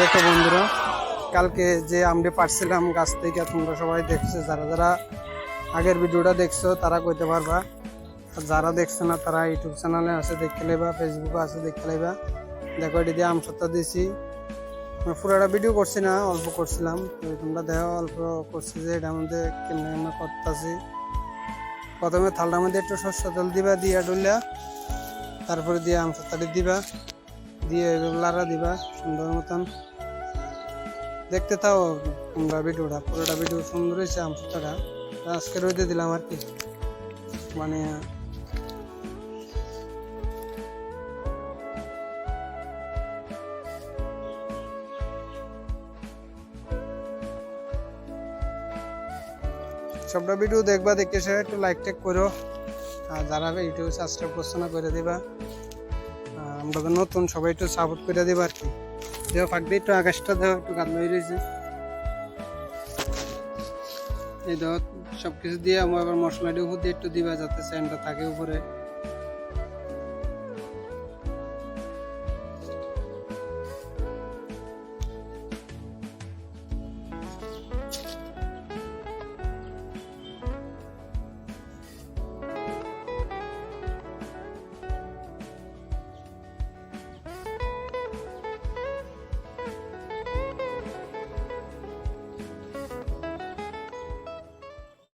দেখো বন্ধুরা, কালকে যে আমটি পারছিলাম গাছ থেকে, তোমরা সবাই দেখছো। যারা যারা আগের ভিডিওটা দেখছো তারা কইতে পারবা, আর যারা দেখছো না তারা ইউটিউব চ্যানেলে আছে দেখে লাইবা, ফেসবুকে আছে দেখে লাইবা। দেখো এটি দিয়ে আম সত্তা দিয়েছি। পুরোটা ভিডিও করছি না, অল্প করছিলাম। তো তোমরা দেখো অল্প করছি যে এটার মধ্যে কেমনে কেমনে করতেছি। প্রথমে থালটার মধ্যে একটু সরষে তেল দিবা, দিয়ে ডুলিয়া তারপরে দিয়ে আম সত্তাটি দিবা, দিয়ে লাড়া দিবা সুন্দর মতন। দেখতে তাও তোমরা ভিডিওটা, পুরোটা ভিডিও সুন্দর হয়েছে। আম সত্তাটা আজকে রইতে দিলাম আর কি, মানে সবটা ভিডিও দেখবা, দেখে সে একটু লাইক টেক করো। আর যারা ইউটিউবে সাবস্ক্রাইব করছো না করে দিবা। আমরা তো নতুন, সবাই একটু সাপোর্ট করে দিবা আর কি। দেও ফাঁক দিয়ে একটু আকাশটা দেওয়া, একটু গান হয়ে রয়েছে। এই দেওয়া সবকিছু দিয়ে আমার আবার মশলাটি উপর দিয়ে একটু দিবা, যাতে স্যান্ডটা থাকে উপরে।